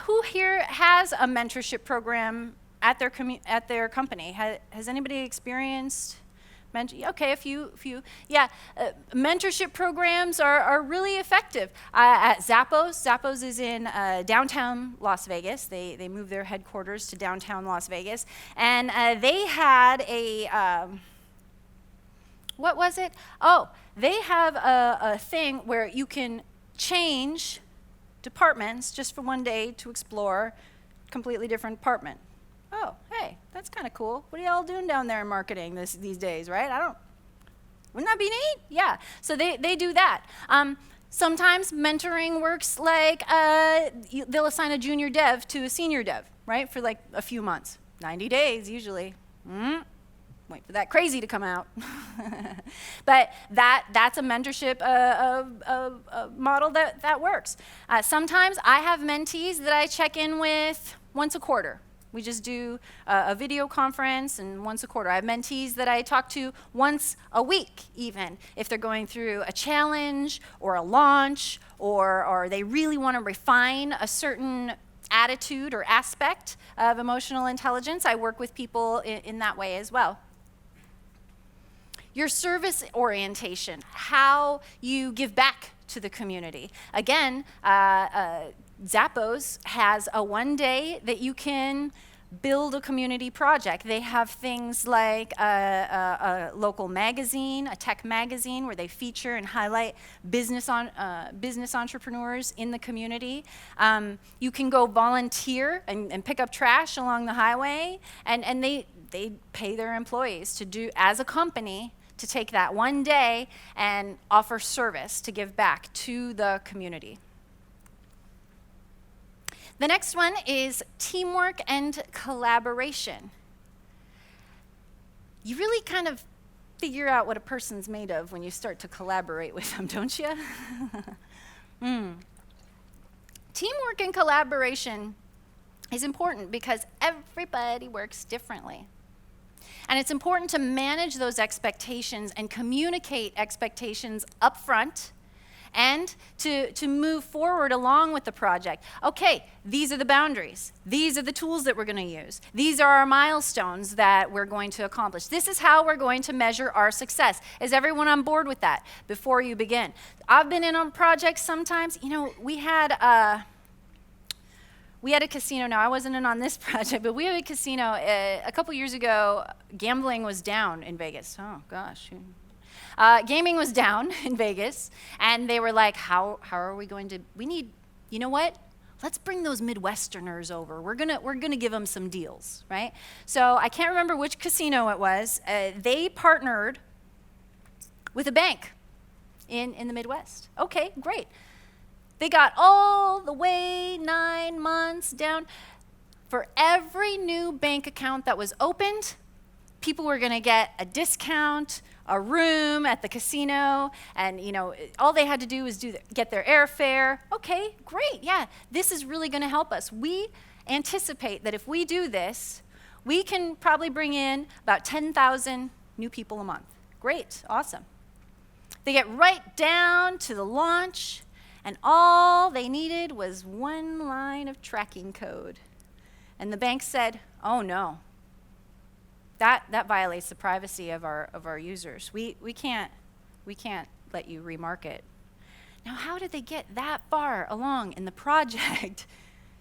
Who here has a mentorship program at their company? Has anybody experienced? Okay, a few. Yeah, mentorship programs are really effective. At Zappos is in downtown Las Vegas. They moved their headquarters to downtown Las Vegas. And they had a, what was it? Oh, they have a thing where you can change departments just for one day to explore a completely different department. Oh, hey, that's kind of cool. What are y'all doing down there in marketing these days, right? Wouldn't that be neat? Yeah, so they do that. Sometimes mentoring works like they'll assign a junior dev to a senior dev, right, for like a few months, 90 days usually. Wait for that crazy to come out. But that's a mentorship model that works. Sometimes I have mentees that I check in with once a quarter. We just do a video conference, and once a quarter. I have mentees that I talk to once a week, even, if they're going through a challenge or a launch, or they really want to refine a certain attitude or aspect of emotional intelligence. I work with people in that way as well. Your service orientation, how you give back to the community. Again, Zappos has a one day that you can build a community project. They have things like a local magazine, a tech magazine, where they feature and highlight business entrepreneurs in the community. You can go volunteer and pick up trash along the highway, and they pay their employees to do, as a company, to take that one day and offer service to give back to the community. The next one is teamwork and collaboration. You really kind of figure out what a person's made of when you start to collaborate with them, don't you? Teamwork and collaboration is important because everybody works differently. And it's important to manage those expectations and communicate expectations up front, and to move forward along with the project. Okay, these are the boundaries. These are the tools that we're going to use. These are our milestones that we're going to accomplish. This is how we're going to measure our success. Is everyone on board with that before you begin? I've been in on projects sometimes. You know, we had a casino. Now, I wasn't in on this project, but we had a casino a couple years ago. Gambling was down in Vegas. Oh, gosh. Gaming was down in Vegas, and they were like, how are we going to, you know what? Let's bring those Midwesterners over. We're gonna give them some deals, right? So I can't remember which casino it was. They partnered with a bank in the Midwest. Okay, great. They got all the way 9 months down. For every new bank account that was opened, people were gonna get a discount, a room at the casino, and all they had to do was get their airfare. Okay, great, yeah, this is really gonna help us. We anticipate that if we do this, we can probably bring in about 10,000 new people a month. Great, awesome. They get right down to the launch, and all they needed was one line of tracking code. And the bank said, oh no, that violates the privacy of our users. We can't let you remarket. Now, how did they get that far along in the project?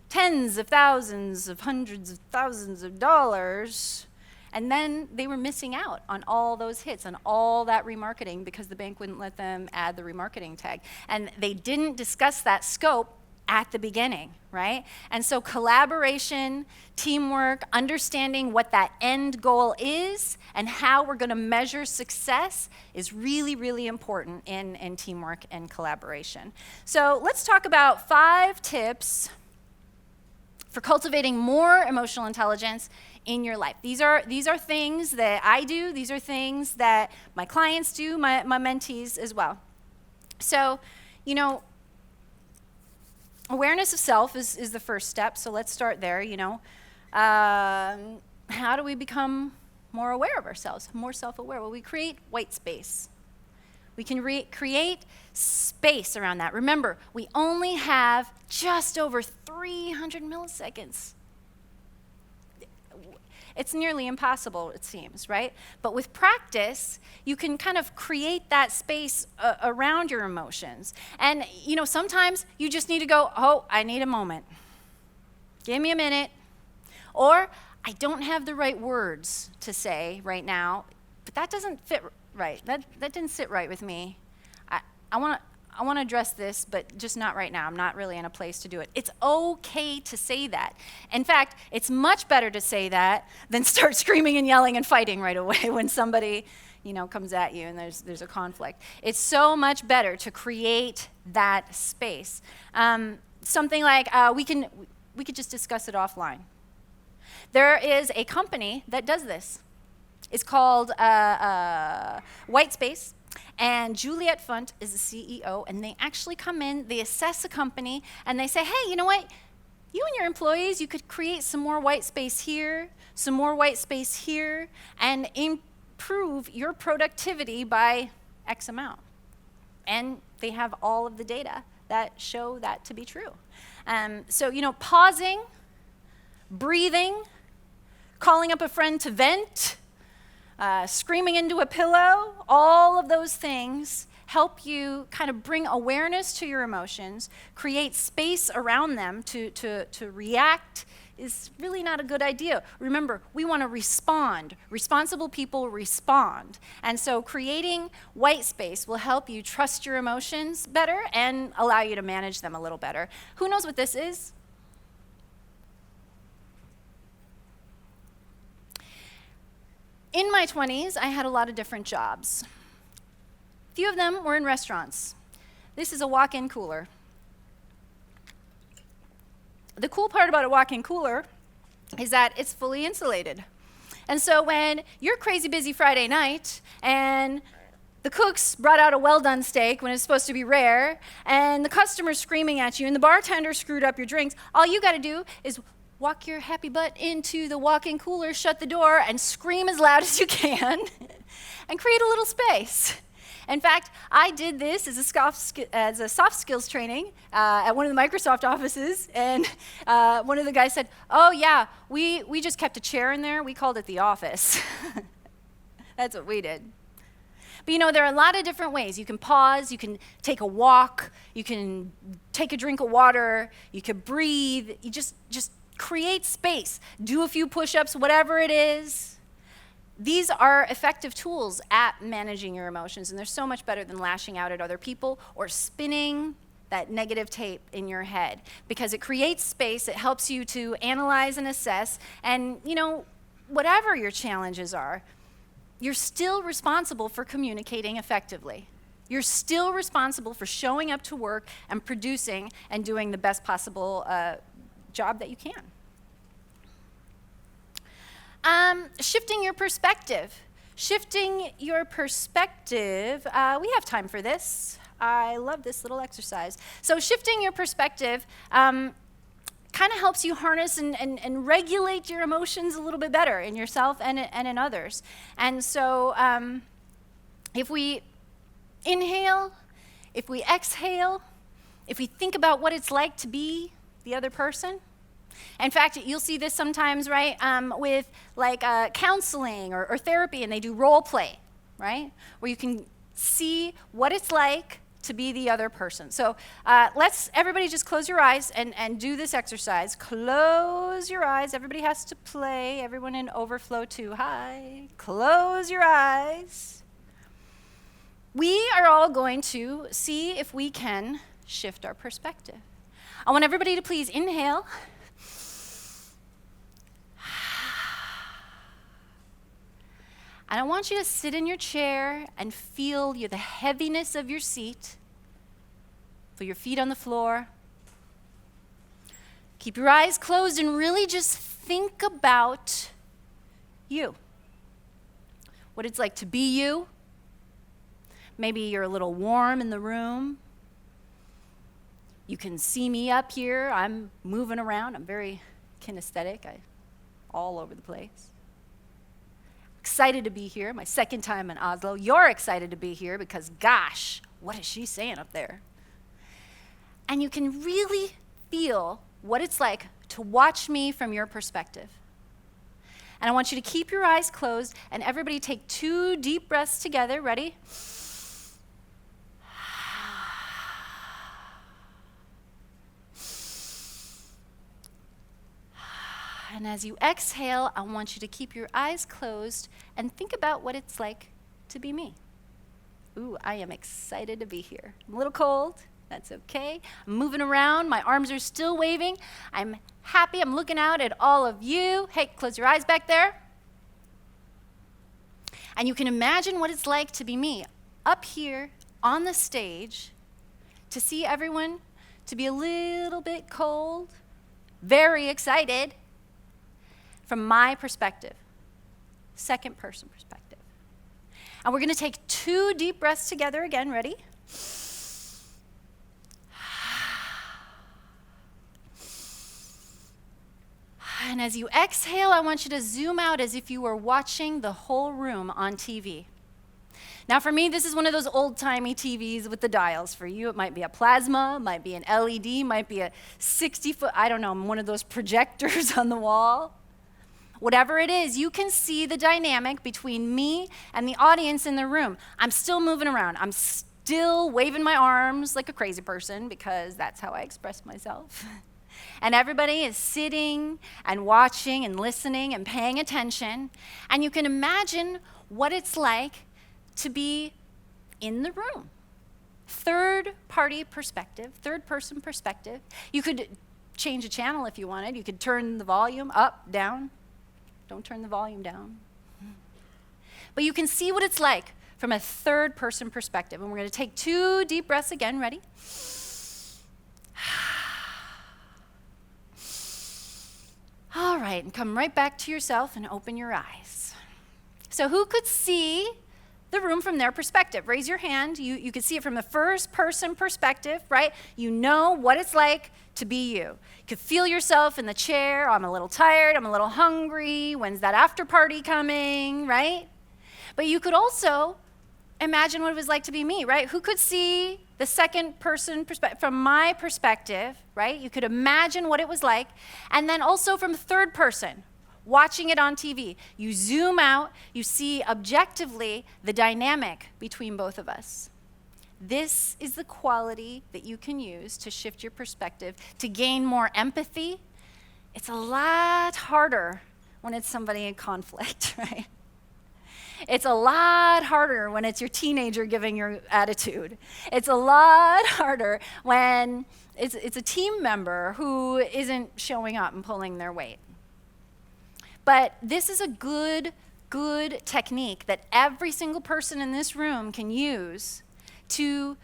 Tens of thousands of hundreds of thousands of dollars, and then they were missing out on all those hits, on all that remarketing, because the bank wouldn't let them add the remarketing tag. And they didn't discuss that scope at the beginning, right? And so collaboration, teamwork, understanding what that end goal is and how we're gonna measure success is really, really important in teamwork and collaboration. So let's talk about 5 tips for cultivating more emotional intelligence in your life. These are things that I do. These are things that my clients do, my mentees as well. So, awareness of self is the first step, so let's start there. How do we become more aware of ourselves, more self-aware? Well, we create white space. We can create space around that. Remember, we only have just over 300 milliseconds. It's nearly impossible, it seems, right? But with practice, you can kind of create that space around your emotions. And, sometimes you just need to go, oh, I need a moment. Give me a minute. Or, I don't have the right words to say right now, but that doesn't fit right. That didn't sit right with me. I want to address this, but just not right now. I'm not really in a place to do it. It's okay to say that. In fact, it's much better to say that than start screaming and yelling and fighting right away when somebody, comes at you and there's a conflict. It's so much better to create that space. Something like we could just discuss it offline. There is a company that does this. It's called Whitespace. And Juliet Funt is the CEO, and they actually come in, they assess a company, and they say, hey, you know what? You and your employees, you could create some more white space here, some more white space here, and improve your productivity by X amount. And they have all of the data that show that to be true. So, pausing, breathing, calling up a friend to vent, screaming into a pillow, all of those things help you kind of bring awareness to your emotions, create space around them to react is really not a good idea. Remember, we want to respond. Responsible people respond. And so creating white space will help you trust your emotions better and allow you to manage them a little better. Who knows what this is? In my 20s, I had a lot of different jobs. A few of them were in restaurants. This is a walk-in cooler. The cool part about a walk-in cooler is that it's fully insulated. And so when you're crazy busy Friday night and the cooks brought out a well-done steak when it's supposed to be rare, and the customer's screaming at you, and the bartender screwed up your drinks, all you gotta do is walk your happy butt into the walk-in cooler, shut the door, and scream as loud as you can, and create a little space. In fact, I did this as a soft skills training at one of the Microsoft offices, and one of the guys said, "Oh yeah, we just kept a chair in there. We called it the office." That's what we did. But you know, there are a lot of different ways. You can pause, you can take a walk, you can take a drink of water, you can breathe, you just create space. Do a few push-ups, whatever it is. These are effective tools at managing your emotions, and they're so much better than lashing out at other people or spinning that negative tape in your head, because it creates space, it helps you to analyze and assess, and you know, whatever your challenges are, you're still responsible for communicating effectively. You're still responsible for showing up to work and producing and doing the best possible job that you can. Shifting your perspective. Shifting your perspective, we have time for this. I love this little exercise. So shifting your perspective kind of helps you harness and regulate your emotions a little bit better in yourself and in others. And so if we inhale, if we exhale, if we think about what it's like to be the other person. In fact, you'll see this sometimes, right, with like counseling or therapy, and they do role play, right, where you can see what it's like to be the other person. So let's everybody just close your eyes and do this exercise. Close your eyes. Everybody has to play. Everyone in overflow too. Hi. Close your eyes. We are all going to see if we can shift our perspective. I want everybody to please inhale. And I want you to sit in your chair and feel the heaviness of your seat. Feel your feet on the floor. Keep your eyes closed and really just think about you. What it's like to be you. Maybe you're a little warm in the room. You can see me up here. I'm moving around. I'm very kinesthetic. I'm all over the place. Excited to be here, my second time in Oslo. You're excited to be here because, gosh, what is she saying up there? And you can really feel what it's like to watch me from your perspective. And I want you to keep your eyes closed, and everybody take 2 deep breaths together. Ready? And as you exhale, I want you to keep your eyes closed and think about what it's like to be me. Ooh, I am excited to be here. I'm a little cold. That's okay. I'm moving around. My arms are still waving. I'm happy. I'm looking out at all of you. Hey, close your eyes back there. And you can imagine what it's like to be me up here on the stage, to see everyone, to be a little bit cold, very excited. From my perspective, second person perspective. And we're going to take 2 deep breaths together again. Ready? And as you exhale, I want you to zoom out as if you were watching the whole room on TV. Now for me, this is one of those old-timey TVs with the dials. For you, it might be a plasma, might be an LED, might be a 60-foot, I don't know, one of those projectors on the wall. Whatever it is, you can see the dynamic between me and the audience in the room. I'm still moving around. I'm still waving my arms like a crazy person because that's how I express myself. And everybody is sitting and watching and listening and paying attention. And you can imagine what it's like to be in the room. Third-party perspective, third-person perspective. You could change a channel if you wanted. You could turn the volume up, down. Don't turn the volume down. But you can see what it's like from a third-person perspective. And we're going to take 2 deep breaths again. Ready? All right, and come right back to yourself and open your eyes. So who could see the room from their perspective? Raise your hand. You could see it from the first-person perspective, right? You know what it's like to be you. You could feel yourself in the chair. I'm a little tired. I'm a little hungry. When's that after party coming, right? But you could also imagine what it was like to be me, right? Who could see the second person perspective from my perspective, right? You could imagine what it was like. And then also from third person, watching it on TV. You zoom out, you see objectively the dynamic between both of us. This is the quality that you can use to shift your perspective, to gain more empathy. It's a lot harder when it's somebody in conflict, right? It's a lot harder when it's your teenager giving your attitude. It's a lot harder when it's a team member who isn't showing up and pulling their weight. But this is a good technique that every single person in this room can use to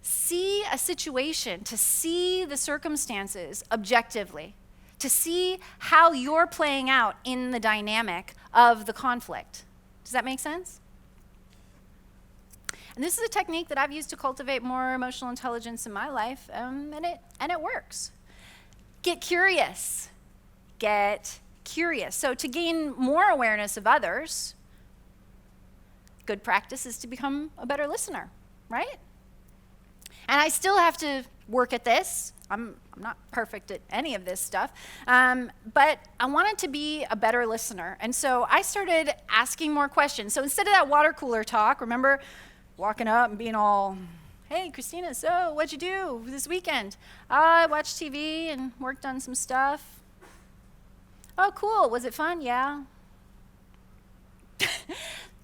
see a situation, to see the circumstances objectively, to see how you're playing out in the dynamic of the conflict. Does that make sense? And this is a technique that I've used to cultivate more emotional intelligence in my life, and it works. Get curious. Get curious. So to gain more awareness of others, good practice is to become a better listener, right? And I still have to work at this. I'm not perfect at any of this stuff, but I wanted to be a better listener. And so I started asking more questions. So instead of that water cooler talk, remember walking up and being all, hey, Christina, so what'd you do this weekend? I watched TV and worked on some stuff. Oh, cool. Was it fun? Yeah.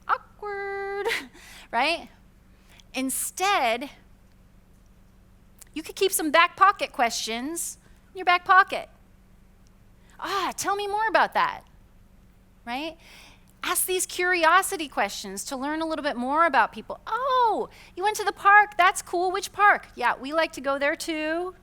Awkward, right? Instead, you could keep some back pocket questions in your back pocket. Tell me more about that, right? Ask these curiosity questions to learn a little bit more about people. Oh, you went to the park. That's cool. Which park? Yeah, we like to go there too,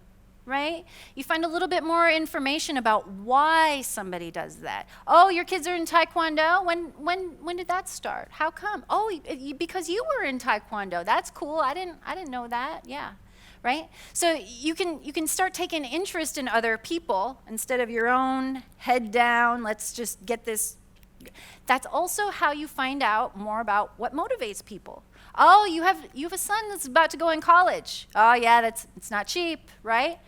right? You find a little bit more information about why somebody does that. Oh, your kids are in Taekwondo. When did that start? How come? Oh, because you were in Taekwondo. That's cool. I didn't know that. Yeah. Right? So you can start taking interest in other people instead of your own head down, let's just get this. That's also how you find out more about what motivates people. Oh, you have a son that's about to go in college. Oh yeah, it's not cheap, right?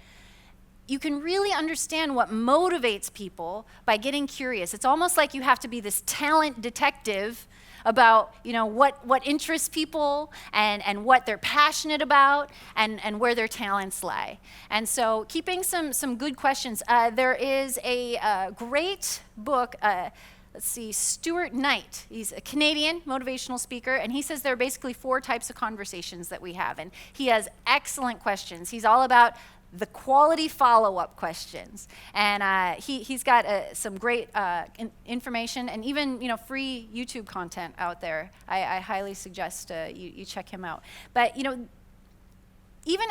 You can really understand what motivates people by getting curious. It's almost like you have to be this talent detective about what interests people and what they're passionate about and where their talents lie. And so keeping some good questions. There is a great book, let's see, Stuart Knight. He's a Canadian motivational speaker, and he says there are basically 4 types of conversations that we have. And he has excellent questions. He's all about the quality follow-up questions. And he's got some great information and even free YouTube content out there. I highly suggest you check him out. But even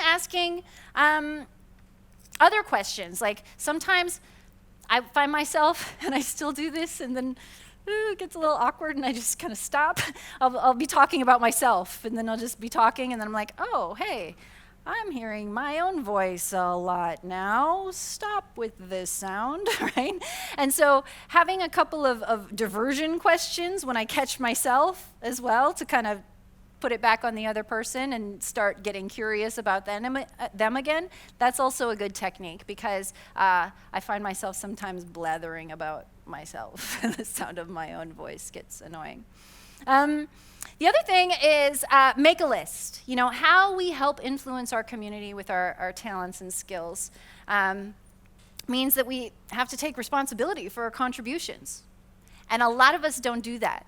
asking other questions, like sometimes I find myself, and I still do this, and then it gets a little awkward and I just kind of stop. I'll be talking about myself, and then I'll just be talking, and then I'm like, oh, hey, I'm hearing my own voice a lot now. Stop with this sound, right? And so having a couple of diversion questions when I catch myself as well to kind of put it back on the other person and start getting curious about them again, that's also a good technique because I find myself sometimes blathering about myself and the sound of my own voice gets annoying. The other thing is make a list. How we help influence our community with our talents and skills. means that we have to take responsibility for our contributions. And a lot of us don't do that.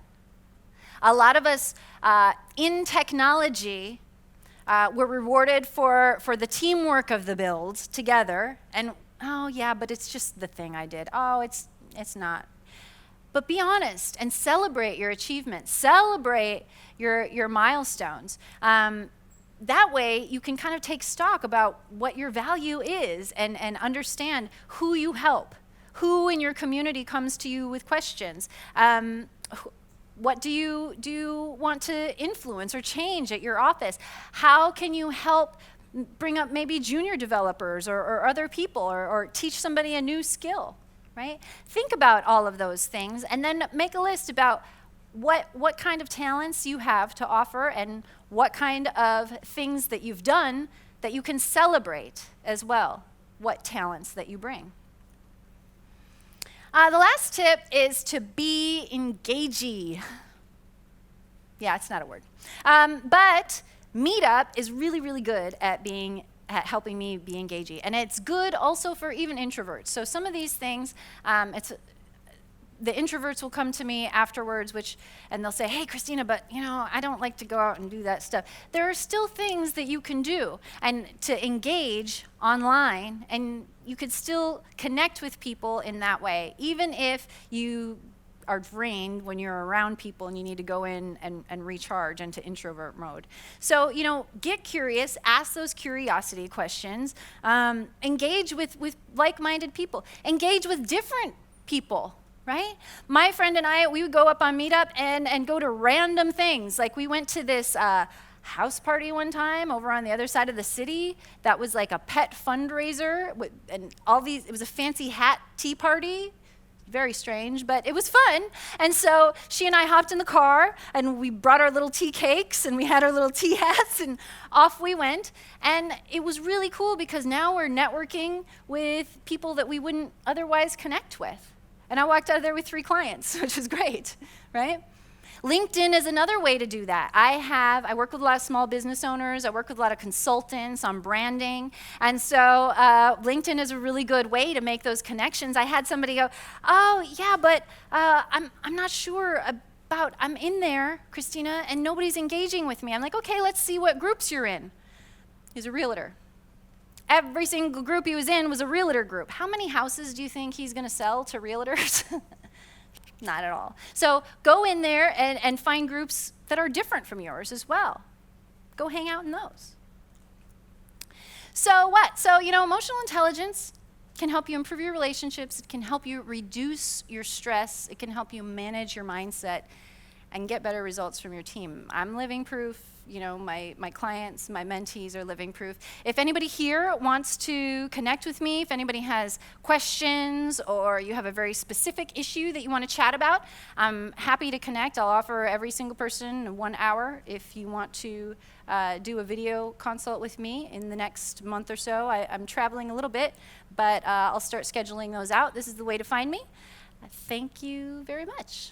A lot of us in technology, we're rewarded for the teamwork of the build together. And, oh yeah, but it's just the thing I did. Oh, it's not. But be honest and celebrate your achievements. Celebrate your milestones. That way, you can kind of take stock about what your value is and understand who you help, who in your community comes to you with questions. What do you want to influence or change at your office? How can you help bring up maybe junior developers or other people or teach somebody a new skill, right? Think about all of those things and then make a list about what kind of talents you have to offer and what kind of things that you've done that you can celebrate as well, what talents that you bring. The last tip is to be engagey. Yeah, it's not a word. But Meetup is really, really good at helping me be engagey. And it's good also for even introverts. So some of these things, the introverts will come to me afterwards, and they'll say, hey, Christina, but I don't like to go out and do that stuff. There are still things that you can do and to engage online, and you could still connect with people in that way, even if you are drained when you're around people and you need to go in and recharge into introvert mode. So, get curious, ask those curiosity questions, engage with like-minded people, engage with different people. Right? My friend and I, we would go up on Meetup and go to random things. Like we went to this house party one time over on the other side of the city that was like a pet fundraiser and it was a fancy hat tea party. Very strange, but it was fun. And so she and I hopped in the car and we brought our little tea cakes and we had our little tea hats and off we went. And it was really cool because now we're networking with people that we wouldn't otherwise connect with. And I walked out of there with 3 clients, which was great, right? LinkedIn is another way to do that. I work with a lot of small business owners. I work with a lot of consultants on branding. And so LinkedIn is a really good way to make those connections. I had somebody go, oh, yeah, but I'm not sure about, I'm in there, Christina, and nobody's engaging with me. I'm like, okay, let's see what groups you're in. He's a realtor. Every single group he was in was a realtor group. How many houses do you think he's going to sell to realtors? Not at all. So go in there and find groups that are different from yours as well. Go hang out in those. So what? So, emotional intelligence can help you improve your relationships. It can help you reduce your stress. It can help you manage your mindset and get better results from your team. I'm living proof. My clients, my mentees are living proof. If anybody here wants to connect with me, if anybody has questions or you have a very specific issue that you want to chat about, I'm happy to connect. I'll offer every single person 1 hour if you want to do a video consult with me in the next month or so. I'm traveling a little bit, but I'll start scheduling those out. This is the way to find me. Thank you very much.